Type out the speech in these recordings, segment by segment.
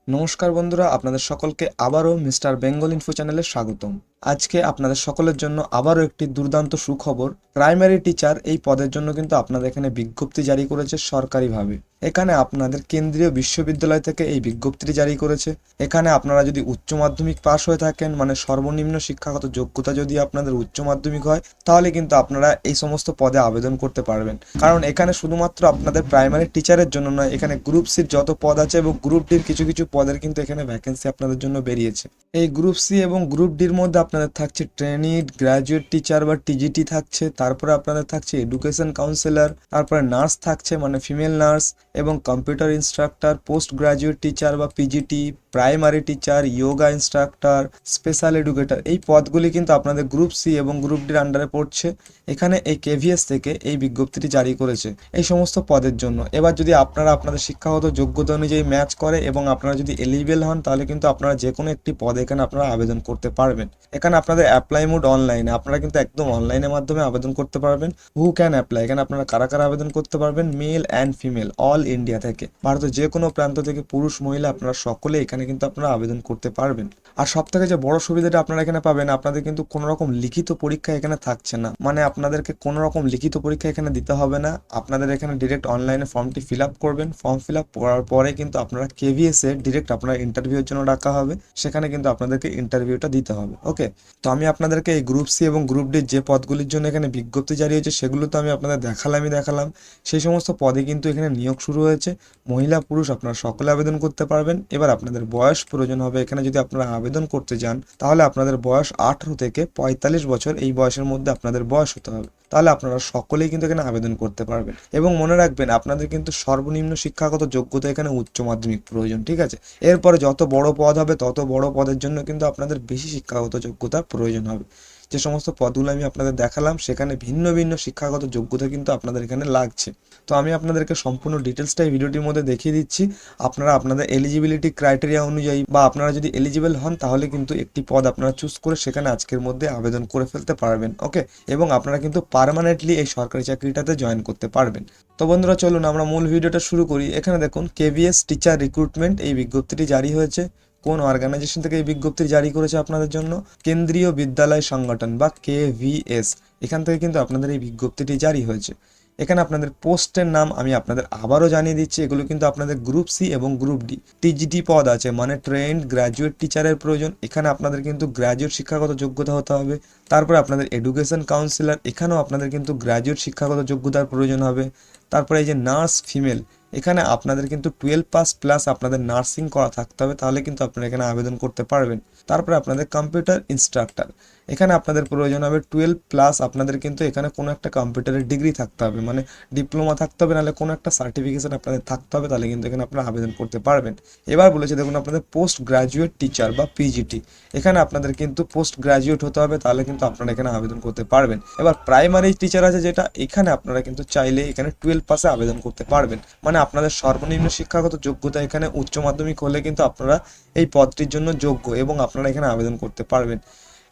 নমস্কার বন্ধুরা, আপনাদের সকলকে আবারও মিস্টার বেঙ্গল ইনফো চ্যানেলে স্বাগতম। আজকে আপনাদের সকলের জন্য আবারও একটি দুর্দান্ত সুখবর। প্রাইমারি টিচার এই পদের জন্য কিন্তু আপনাদের এখানে বিজ্ঞপ্তি জারি করেছে সরকারিভাবে। এখানে আপনাদের কেন্দ্রীয় বিশ্ববিদ্যালয় থেকে এই বিজ্ঞপ্তিটি জারি করেছে। এখানে আপনারা যদি উচ্চ মাধ্যমিক পাশ হয়ে থাকেন, মানে সর্বনিম্ন শিক্ষাগত যোগ্যতা যদি আপনাদের উচ্চ মাধ্যমিক হয়, তাহলে কিন্তু আপনারা এই সমস্ত পদে আবেদন করতে পারবেন। কারণ এখানে শুধুমাত্র আপনাদের প্রাইমারি টিচারের জন্য নয়, এখানে গ্রুপ সির যত পদ আছে এবং গ্রুপ ডির কিছু কিছু পদের কিন্তু এখানে ভ্যাকেন্সি আপনাদের জন্য বেরিয়েছে। এই গ্রুপ সি এবং গ্রুপ ডির মধ্যে আপনাদের থাকছে ট্রেনি, গ্র্যাজুয়েট টিচার বা টিজিটি থাকছে, তারপরে আপনাদের থাকছে এডুকেশন কাউন্সিলর, তারপরে নার্স থাকছে মানে ফিমেল নার্স, এবং computer instructor, post graduate teacher বা PGT, primary teacher, yoga instructor, special educator. এই পদগুলি কিন্তু আপনাদের গ্রুপ সি এবং গ্রুপ ডির আন্ডারে পড়ছে। এখানে এই কেভিএস থেকে এই বিজ্ঞপ্তিটি জারি করেছে এই সমস্ত পদের জন্য। এবার যদি আপনারা আপনাদের শিক্ষাগত যোগ্যতা অনুযায়ী ম্যাচ করে এবং আপনারা যদি এলিজিবল হন, তাহলে কিন্তু আপনারা যে কোনো একটি পদে এখানে আপনারা আবেদন করতে পারবেন। এখানে আপনাদের অ্যাপ্লাই মোড অনলাইনে, আপনারা কিন্তু একদম অনলাইনের মাধ্যমে আবেদন করতে পারবেন। হু ক্যান অ্যাপ্লাই, এখানে আপনারা কারা কারা আবেদন করতে পারবেন? Male and female, all India থেকে, ভারতের যে কোনো প্রান্ত থেকে পুরুষ মহিলা আপনারা সকলে এখানে কিন্তু আপনারা আবেদন করতে পারবেন। আর সব থেকে যে বড় সুবিধাটা আপনারা এখানে পাবেন, আপনাদের কিন্তু কোনো রকম লিখিত পরীক্ষা এখানে থাকছে না। মানে আপনাদেরকে কোনো রকম লিখিত পরীক্ষা এখানে দিতে হবে না। আপনাদের এখানে ডিরেক্ট অনলাইনে ফর্মটি ফিল আপ করবেন। ফর্ম ফিল আপ করার পরে কিন্তু আপনারা কেভিএস এ ডিরেক্ট আপনারা ইন্টারভিউর জন্য ডাকা হবে। সেখানে কিন্তু আপনাদেরকে ইন্টারভিউটা দিতে হবে। ওকে, তো আমি আপনাদেরকে এই গ্রুপ সি এবং গ্রুপ ডির যে পদগুলির জন্য এখানে বিজ্ঞপ্তি জারি হয়েছে সেগুলো তো আমি আপনাদের দেখালাম। সেই সমস্ত পদে কিন্তু এখানে নিয়োগ শুরু হয়েছে। মহিলা পুরুষ আপনারা সকলে আবেদন করতে পারবেন। এবার আপনাদের বয়স প্রয়োজন হবে এখানে যদি আপনারা আবেদন করতে যান, তাহলে আপনাদের বয়স 18 থেকে 45 বছর, এই বয়সের মধ্যে আপনাদের বয়স হতে হবে। তাহলে আপনারা সকলেই কিন্তু এখানে আবেদন করতে পারবেন। এবং মনে রাখবেন, আপনাদের কিন্তু সর্বনিম্ন শিক্ষাগত যোগ্যতা এখানে উচ্চ মাধ্যমিক প্রয়োজন, ঠিক আছে? এরপরে যত বড় পদ হবে তত বড় পদের জন্য কিন্তু আপনাদের বেশি শিক্ষাগত যোগ্যতার প্রয়োজন হবে। যে সমস্ত পদগুলো আমি আপনাদের দেখালাম সেখানে ভিন্ন ভিন্ন শিক্ষাগত যোগ্যতা কিন্তু আপনাদের এখানে লাগছে। তো আমি আপনাদেরকে সম্পূর্ণ ডিটেলসটা এই ভিডিওটির মধ্যে দেখিয়ে দিচ্ছি। আপনারা আপনাদের এলিজিবিলিটি ক্রাইটেরিয়া অনুযায়ী বা আপনারা যদি এলিজিবল হন, তাহলে কিন্তু একটি পদ আপনারা চুজ করে সেখানে আজকের মধ্যে আবেদন করে ফেলতে পারবেন। ওকে, এবং আপনারা কিন্তু পার্মানেন্টলি এই সরকারি চাকরিটাতে জয়েন করতে পারবেন। তো বন্ধুরা, চলুন আমরা মূল ভিডিওটা শুরু করি। এখানে দেখুন, কেভিএস টিচার রিক্রুটমেন্ট এই বিজ্ঞপ্তিটি জারি হয়েছে। কোন অর্গানাইজেশন থেকে এই বিজ্ঞপ্তি জারি করেছে আপনাদের জন্য? কেন্দ্রীয় বিদ্যালয় সংগঠন বা কেভিএস, এখান থেকে কিন্তু আপনাদের এই বিজ্ঞপ্তিটি জারি হয়েছে। এখানে আপনাদের পোস্টের নাম আমি আপনাদের আবারও জানিয়ে দিচ্ছি। এগুলো কিন্তু আপনাদের গ্রুপ সি এবং গ্রুপ ডি। টিজিটি পদ আছে মানে ট্রেন্ড গ্র্যাজুয়েট টিচারের প্রয়োজন। এখানে আপনাদের কিন্তু গ্র্যাজুয়েট শিক্ষাগত যোগ্যতা হতে হবে। তারপরে আপনাদের এডুকেশন কাউন্সিলর, এখানেও আপনাদের কিন্তু গ্র্যাজুয়েট শিক্ষাগত যোগ্যতার প্রয়োজন হবে। তারপরে এই যে নার্স ফিমেল, এখানে আপনাদের কিন্তু 12 পাস প্লাস আপনাদের নার্সিং করা থাকতে হবে, তাহলে কিন্তু আপনারা এখানে আবেদন করতে পারবেন। তারপরে আপনাদের কম্পিউটার ইনস্ট্রাক্টর, এখানে আপনাদের প্রয়োজন হবে 12 প্লাস, আপনাদের কিন্তু এখানে কোনো একটা কম্পিউটারের ডিগ্রি থাকতে হবে, মানে ডিপ্লোমা থাকতে হবে, নাহলে কোনো একটা সার্টিফিকেশন আপনাদের থাকতে হবে, তাহলে কিন্তু এখানে আপনারা আবেদন করতে পারবেন। এবার বলেছে দেখুন, আপনাদের পোস্ট গ্রাজুয়েট টিচার বা পিজিটি, এখানে আপনাদের কিন্তু পোস্ট গ্রাজুয়েট হতে হবে, তাহলে কিন্তু আপনারা এখানে আবেদন করতে পারবেন। এবার প্রাইমারি টিচার আছে যেটা, এখানে আপনারা কিন্তু চাইলে এখানে 12 পাসে আবেদন করতে পারবেন। মানে আপনাদের সর্বনিম্ন শিক্ষাগত যোগ্যতা এখানে উচ্চ মাধ্যমিক হলে কিন্তু আপনারা এই পদটির জন্য যোগ্য এবং আপনারা এখানে আবেদন করতে পারবেন।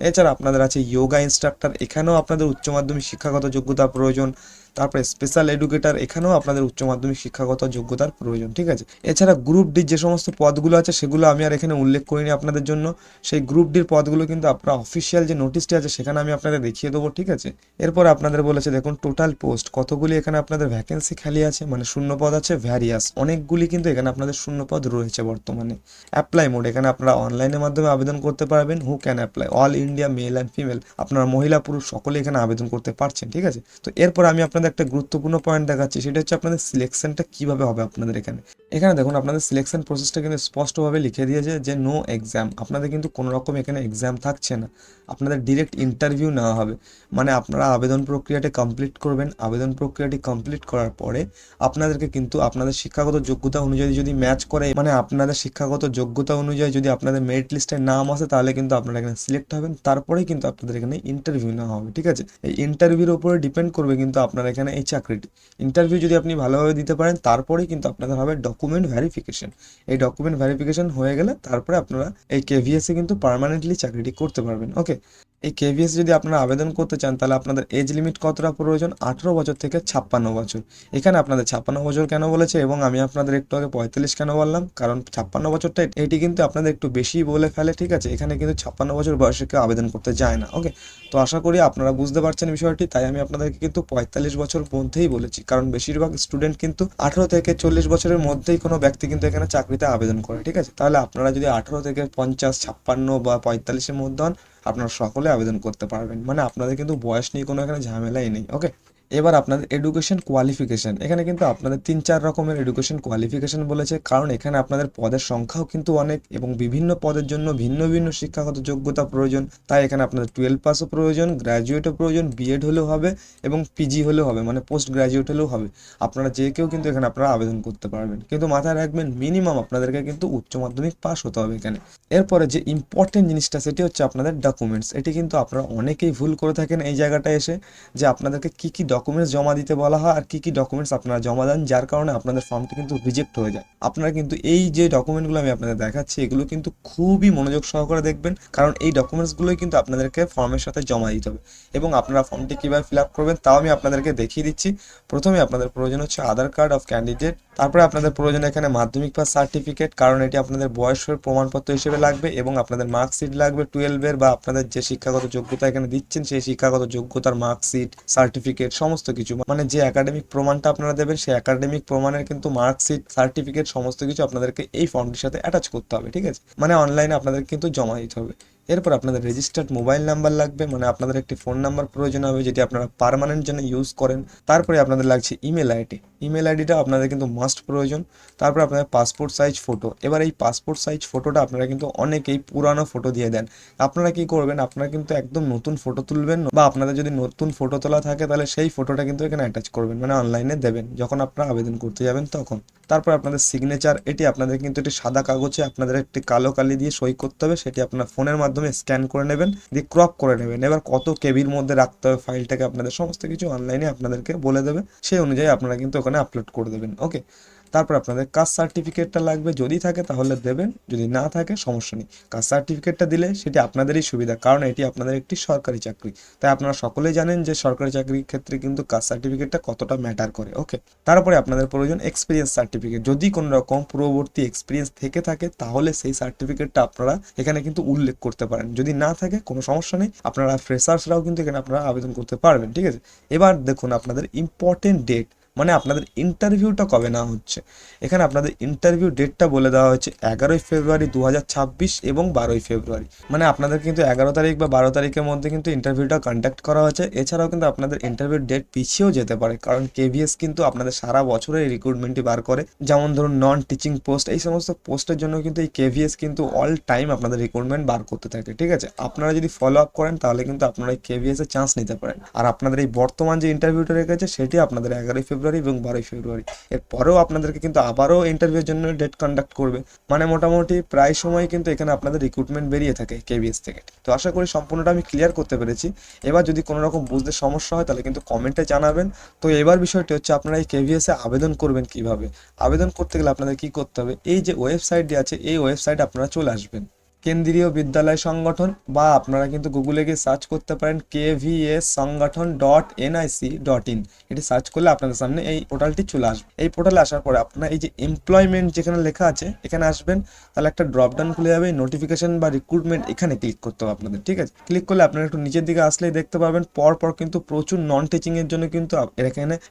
এছাড়া আপনাদের আছে যোগা ইনস্ট্রাক্টর, এখানেও আপনাদের উচ্চ মাধ্যমিক শিক্ষাগত যোগ্যতা প্রয়োজন। তারপরে স্পেশাল এডুকেটর, এখানেও আপনাদের উচ্চ মাধ্যমিক শিক্ষাগত যোগ্যতার প্রয়োজন, ঠিক আছে? এছাড়া গ্রুপ ডির যে সমস্ত পদগুলো আছে সেগুলো আমি আর এখানে উল্লেখ করিনি আপনাদের জন্য। সেই গ্রুপ ডির পদগুলো কিন্তু আপনারা অফিসিয়াল যে নোটিশটি আছে সেখানে আমি আপনাদের দেখিয়ে দেবো, ঠিক আছে? এরপর আপনাদের বলেছে দেখুন, টোটাল পোস্ট কতগুলি এখানে আপনাদের ভ্যাকেন্সি খালি আছে, মানে শূন্য পদ আছে ভ্যারিয়াস অনেকগুলি, কিন্তু এখানে আপনাদের শূন্য পদ রয়েছে বর্তমানে। অ্যাপ্লাই মোড, এখানে আপনারা অনলাইনের মাধ্যমে আবেদন করতে পারবেন। Who can apply, all India male and female, আপনারা মহিলা পুরুষ সকলে এখানে আবেদন করতে পারছেন, ঠিক আছে? তো এরপর আমি আপনাদের একটা গুরুত্বপূর্ণ পয়েন্ট দেখাচ্ছি, সেটা হচ্ছে আপনাদের সিলেকশনটা কিভাবে হবে আপনাদের এখানে। এখানে দেখুন, আপনাদের সিলেকশন প্রসেসটা কিন্তু স্পষ্টভাবে লিখে দিয়েছে যে নো এক্সাম, আপনাদের কিন্তু কোনো রকম এখানে এক্সাম থাকছে না, আপনাদের ডিরেক্ট ইন্টারভিউ নেওয়া হবে। মানে আপনারা আবেদন প্রক্রিয়াটি কমপ্লিট করবেন। আবেদন প্রক্রিয়াটি কমপ্লিট করার পরে আপনাদেরকে কিন্তু আপনাদের শিক্ষাগত যোগ্যতা অনুযায়ী যদি ম্যাচ করে, মানে আপনাদের শিক্ষাগত যোগ্যতা অনুযায়ী যদি আপনাদের মেরিট লিস্টে নাম আসে, তাহলে কিন্তু আপনারা এখানে সিলেক্ট হবেন। তারপরেই কিন্তু আপনাদের এখানে ইন্টারভিউ নেওয়া হবে, ঠিক আছে? এই ইন্টারভিউর উপরে ডিপেন্ড করবে কিন্তু আপনার এখানে এই চাকরিটি। ইন্টারভিউ যদি আপনি ভালোভাবে দিতে পারেন, তারপরেই কিন্তু আপনাদের হবে ডকুমেন্ট ভেরিফিকেশন। এই ডকুমেন্ট ভেরিফিকেশন হয়ে গেলে তারপরে আপনারা এই কেভিএসে কিন্তু পার্মানেন্টলি চাকরিটি করতে পারবেন। ওকে, এই কেভিএস যদি আপনারা আবেদন করতে চান তাহলে আপনাদের এজ লিমিট কতটা প্রয়োজন, 18 বছর থেকে 56 বছর। এখানে আপনাদের 56 বছর কেন বলেছে এবং আমি আপনাদের একটু আগে 45 কেন বললাম, কারণ 56 বছরটা এটি কিন্তু আপনাদের একটু বেশি বলে ফেলে, ঠিক আছে। এখানে কিন্তু 56 বছর বয়সে কেউ আবেদন করতে যায় না। ওকে, তো আশা করি আপনারা বুঝতে পারছেন বিষয়টি, তাই আমি আপনাদেরকে কিন্তু 45 বছর মধ্যেই বলেছি, কারণ বেশিরভাগ স্টুডেন্ট কিন্তু 18 থেকে 40 বছরের মধ্যেই কোনো ব্যক্তি কিন্তু এখানে চাকরিতে আবেদন করে, ঠিক আছে। তাহলে আপনারা যদি 18 থেকে 50, 56 বা 45-এর মধ্যে হন, আপনারা সকলে আবেদন করতে পারবেন, মানে আপনাদের কিন্তু বয়স নিয়ে কোনো এখানে ঝামেলাই নেই। ওকে, এবার আপনাদের এডুকেশন কোয়ালিফিকেশন, এখানে কিন্তু আপনাদের 3-4 রকমের এডুকেশন কোয়ালিফিকেশন বলেছে, কারণ এখানে আপনাদের পদের সংখ্যাও কিন্তু অনেক এবং বিভিন্ন পদের জন্য ভিন্ন ভিন্ন শিক্ষাগত যোগ্যতা প্রয়োজন। তাই এখানে আপনাদের 12 পাসও প্রয়োজন, গ্র্যাজুয়েটও প্রয়োজন, বিএড হলেও হবে এবং পিজি হলেও হবে, মানে পোস্ট গ্র্যাজুয়েট হলেও হবে। আপনারা যে কেউ কিন্তু এখানে আপনারা আবেদন করতে পারবেন, কিন্তু মাথায় রাখবেন মিনিমাম আপনাদেরকে কিন্তু উচ্চ মাধ্যমিক পাস হতে হবে এখানে। এরপরে যে ইম্পর্টেন্ট জিনিসটা সেটি হচ্ছে আপনাদের ডকুমেন্টস। এটি কিন্তু আপনারা অনেকেই ভুল করে থাকেন এই জায়গাটায় এসে, যে আপনাদেরকে কী কী ডকুমেন্টস জমা দিতে বলা হয় আর কী কী ডকুমেন্টস আপনারা জমা দেন, যার কারণে আপনাদের ফর্মটি কিন্তু রিজেক্ট হয়ে যায়। আপনারা কিন্তু এই যে ডকুমেন্টগুলো আমি আপনাদের দেখাচ্ছি এগুলো কিন্তু খুবই মনোযোগ সহকারে দেখবেন, কারণ এই ডকুমেন্টসগুলোই কিন্তু আপনাদেরকে ফর্মের সাথে জমা দিতে হবে। এবং আপনারা ফর্মটি কীভাবে ফিল আপ করবেন তাও আমি আপনাদেরকে দেখিয়ে দিচ্ছি। প্রথমে আপনাদের প্রয়োজন হচ্ছে আধার কার্ড অফ ক্যান্ডিডেট, তারপরে আপনাদের প্রয়োজন এখানে মাধ্যমিক পাস সার্টিফিকেট, কারণ এটি আপনাদের বয়সের প্রমাণপত্র হিসেবে লাগবে, এবং আপনাদের মার্কশিট লাগবে 12-এর, বা আপনাদের যে শিক্ষাগত যোগ্যতা এখানে দিচ্ছেন সেই শিক্ষাগত যোগ্যতার মার্কশিট, সার্টিফিকেট, সমস্ত কিছু, মানে যে একাডেমিক প্রমাণটা আপনারা দেবেন সেই একাডেমিক প্রমাণের কিন্তু মার্কশিট, সার্টিফিকেট সমস্ত কিছু আপনাদেরকে এই ফর্মটির সাথে অ্যাটাচ করতে হবে, ঠিক আছে। মানে অনলাইনে আপনাদের কিন্তু জমা দিতে হবে। এরপর আপনাদের রেজিস্টার্ড মোবাইল নাম্বার লাগবে, মানে আপনাদের একটি ফোন নাম্বার প্রয়োজন হবে যেটি আপনারা পার্মানেন্ট জন্য ইউজ করেন। তারপরে আপনাদের লাগছে ইমেল আইডি, ইমেল আইডিটা আপনাদের কিন্তু মাস্ট প্রয়োজন। তারপর আপনাদের পাসপোর্ট সাইজ ফটো। এবার এই পাসপোর্ট সাইজ ফটোটা আপনারা কিন্তু অনেকেই পুরানো ফটো দিয়ে দেন। আপনারা কি করবেন, আপনারা কিন্তু একদম নতুন ফটো তুলবেন, বা আপনাদের যদি নতুন ফটো তোলা থাকে তাহলে সেই ফটোটা কিন্তু এখানে অ্যাটাচ করবেন, মানে অনলাইনে দেবেন যখন আপনারা আবেদন করতে যাবেন তখন। তারপর আপনাদের সিগনেচার, এটি আপনাদের কিন্তু একটি সাদা কাগজে আপনাদের একটি কালো কালি দিয়ে সই করতে হবে, সেটি আপনার ফোনের মাধ্যমে স্ক্যান করে নেবেন, দিয়ে ক্রপ করে নেবেন। এবার কত কেবির মধ্যে রাখতে হবে ফাইলটাকে আপনাদের সমস্ত কিছু অনলাইনে আপনাদেরকে বলে দেবে, সেই অনুযায়ী আপনারা কিন্তু ওখানে আপলোড করে দেবেন। ওকে, তারপর আপনাদের কাস্ট সার্টিফিকেটটা লাগবে, যদি থাকে তাহলে দেবেন, যদি না থাকে সমস্যা নেই। কাস্ট সার্টিফিকেটটা দিলে সেটি আপনাদেরই সুবিধা, কারণ এটি আপনাদের একটি সরকারি চাকরি। তাই আপনারা সকলেই জানেন যে সরকারি চাকরির ক্ষেত্রে কিন্তু কাস্ট সার্টিফিকেটটা কতটা ম্যাটার করে। ওকে, তারপরে আপনাদের প্রয়োজন এক্সপিরিয়েন্স সার্টিফিকেট। যদি কোনো রকম পূর্ববর্তী এক্সপিরিয়েন্স থেকে থাকে তাহলে সেই সার্টিফিকেটটা আপনারা এখানে কিন্তু উল্লেখ করতে পারেন, যদি না থাকে কোনো সমস্যা নেই, আপনারা ফ্রেশার্সরাও কিন্তু এখানে আপনারা আবেদন করতে পারবেন, ঠিক আছে। এবার দেখুন আপনাদের ইম্পর্টেন্ট ডেট, মানে আপনাদের ইন্টারভিউটা কবে না হচ্ছে। এখানে আপনাদের ইন্টারভিউ ডেটটা বলে দেওয়া হয়েছে 11ই ফেব্রুয়ারি 2026 এবং 12ই ফেব্রুয়ারি, মানে আপনাদের কিন্তু 11 তারিখ বা 12 তারিখের মধ্যে কিন্তু ইন্টারভিউটা কন্ডাক্ট করা হয়েছে। এছাড়াও কিন্তু আপনাদের ইন্টারভিউ ডেট পিছিয়েও যেতে পারে, কারণ কেভিএস কিন্তু আপনাদের সারা বছরে এই রিক্রুটমেন্টটি বার করে। যেমন ধরুন নন টিচিং পোস্ট, এই সমস্ত পোস্টের জন্য কিন্তু এই কেভিএস কিন্তু অল টাইম আপনাদের রিক্রুটমেন্ট বার করতে থাকে, ঠিক আছে। আপনারা যদি ফলো আপ করেন তাহলে কিন্তু আপনারা এই কেভিএস এ চান্স নিতে পারেন। আর আপনাদের এই বর্তমান যে ইন্টারভিউটা রেখেছে সেটি আপনাদের 11 ফেব্রুয়ারি এবং 12 ফেব্রুয়ারি। এরপরেও আপনাদেরকে কিন্তু আবারও ইন্টারভিউর জন্য ডেট কন্ডাক্ট করবে, মানে মোটামুটি প্রায় সময় কিন্তু এখানে আপনাদের রিক্রুটমেন্ট বেরিয়ে থাকে কেভিএস থেকে। তো আশা করি সম্পূর্ণটা আমি ক্লিয়ার করতে পেরেছি। এবার যদি কোনো রকম বুঝতে সমস্যা হয় তাহলে কিন্তু কমেন্টে জানাবেন। তো এবার বিষয়টি হচ্ছে আপনারা এই কেভিএস এ আবেদন করবেন কিভাবে। আবেদন করতে গেলে আপনাদের কি করতে হবে, এই যে ওয়েবসাইটটি আছে এই ওয়েবসাইটে আপনারা চলে আসবেন, কেন্দ্রীয় বিদ্যালয় সংগঠন, বা আপনারা কিন্তু গুগলে গিয়ে সার্চ করতে পারেন KVS সংগঠন.nic.in। এটি সার্চ করলে আপনাদের সামনে এই পোর্টালটি চলে আসবে। এই পোর্টালে আসার পরে আপনারা এই যে এমপ্লয়মেন্ট যেখানে লেখা আছে এখানে আসবেন, তাহলে একটা ড্রপডাউন খুলে যাবে, নোটিফিকেশন বা রিক্রুটমেন্ট এখানে ক্লিক করতে হবে আপনাদের, ঠিক আছে। ক্লিক করলে আপনারা একটু নিচের দিকে আসলেই দেখতে পারবেন পর কিন্তু প্রচুর নন টিচিং এর জন্য কিন্তু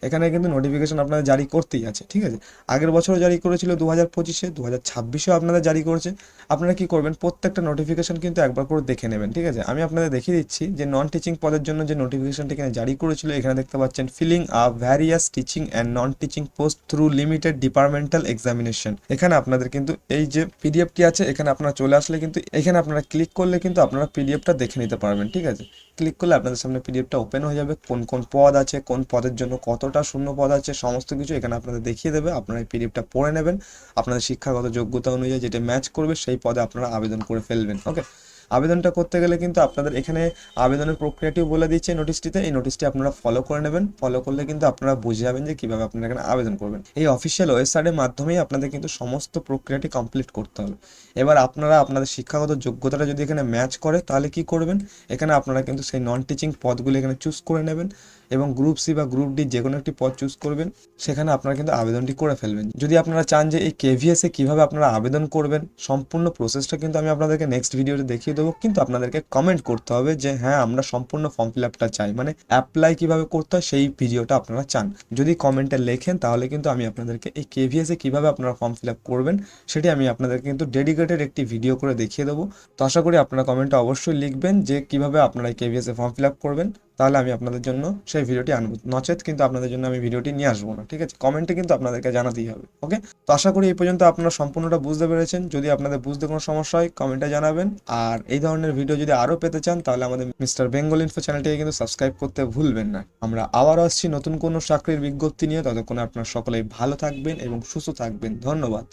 এখানে কিন্তু নোটিফিকেশন আপনাদের জারি করতেই আছে, ঠিক আছে। আগের বছরও জারি করেছিল 2025-এ, 2026-এও আপনাদের জারি করেছে। আপনারা কি করবেন, প্রত্যেকটা নোটিফিকেশন কিন্তু একবার করে দেখে নেবেন, ঠিক আছে। আমি আপনাদের দেখিয়ে দিচ্ছি যে নন টিচিং পদের জন্য যে নোটিফিকেশনটি এখানে জারি করেছিল, এখানে দেখতে পাচ্ছেন filling up various teaching and non teaching post through limited departmental examination. এখানে আপনাদের কিন্তু এই যে পিডিএফটি আছে এখানে আপনারা চলে আসলে কিন্তু এখানে আপনারা ক্লিক করলে কিন্তু আপনারা পিডিএফটা দেখে নিতে পারবেন, ঠিক আছে। ক্লিক করলে আপনাদের সামনে পিডিএফটা ওপেন হয়ে যাবে, কোন কোন পদ আছে, কোন পদের জন্য কতটা শূন্য পদ আছে, সমস্ত কিছু এখানে আপনাদের দেখিয়ে দেবে। আপনারা এই পিডিএফটা পড়ে নেবেন, আপনাদের শিক্ষাগত যোগ্যতা অনুযায়ী যেটা ম্যাচ করবে সেই পদে আপনারা আবেদন করে ফেলবেন। ওকে, আবেদনটা করতে গেলে কিন্তু আপনাদের এখানে আবেদনের প্রক্রিয়াটিও বলে দিচ্ছে নোটিশটিতে। এই নোটিশটি আপনারা ফলো করে নেবেন, ফলো করলে কিন্তু আপনারা বুঝে যাবেন যে কীভাবে আপনারা এখানে আবেদন করবেন। এই অফিসিয়াল ওয়েবসাইটের মাধ্যমেই আপনাদের কিন্তু সমস্ত প্রক্রিয়াটি কমপ্লিট করতে হবে। এবার আপনারা আপনাদের শিক্ষাগত যোগ্যতাটা যদি এখানে ম্যাচ করে তাহলে কি করবেন, এখানে আপনারা কিন্তু সেই নন টিচিং পদগুলো এখানে চুজ করে নেবেন এবং গ্রুপ সি বা গ্রুপ ডি যে কোনো একটি পদ চুজ করবেন, সেখানে আপনারা কিন্তু আবেদনটি করে ফেলবেন। যদি আপনারা চান যে এই কেভিএসে কীভাবে আপনারা আবেদন করবেন, সম্পূর্ণ প্রসেসটা কিন্তু আমি আপনাদেরকে নেক্সট ভিডিওতে দেখিয়ে দেবো, কিন্তু আপনাদেরকে কমেন্ট করতে হবে যে হ্যাঁ আমরা সম্পূর্ণ ফর্ম ফিল আপটা চাই, মানে অ্যাপ্লাই কীভাবে করতে হয় সেই ভিডিওটা আপনারা চান। যদি কমেন্টে লেখেন তাহলে কিন্তু আমি আপনাদেরকে এই কেভিএসে কীভাবে আপনারা ফর্ম ফিল আপ করবেন সেটি আমি আপনাদেরকে কিন্তু ডেডিকেটেড একটি ভিডিও করে দেখিয়ে দেবো। তো আশা করি আপনারা কমেন্টে অবশ্যই লিখবেন যে কীভাবে আপনারা এই কেভিএসে ফর্ম ফিল আপ করবেন, তাহলে আমি আপনাদের জন্য সেই ভিডিওটি আনবো, নচেত কিন্তু আপনাদের জন্য আমি ভিডিওটি নিয়ে আসবো না। ঠিক আছে, কমেন্টে কিন্তু আপনাদেরকে জানাতেই হবে। ওকে, তো আশা করি এই পর্যন্ত আপনারা সম্পূর্ণটা বুঝতে পেরেছেন। যদি আপনাদের বুঝতে কোনো সমস্যা হয় কমেন্টে জানাবেন, আর এই ধরনের ভিডিও যদি আরও পেতে চান তাহলে আমাদের মিস্টার বেঙ্গল ইনফো চ্যানেলটিকে কিন্তু সাবস্ক্রাইব করতে ভুলবেন না। আমরা আবারও আসছি নতুন কোনো চাকরির বিজ্ঞপ্তি নিয়ে, ততক্ষণে আপনারা সকলেই ভালো থাকবেন এবং সুস্থ থাকবেন। ধন্যবাদ।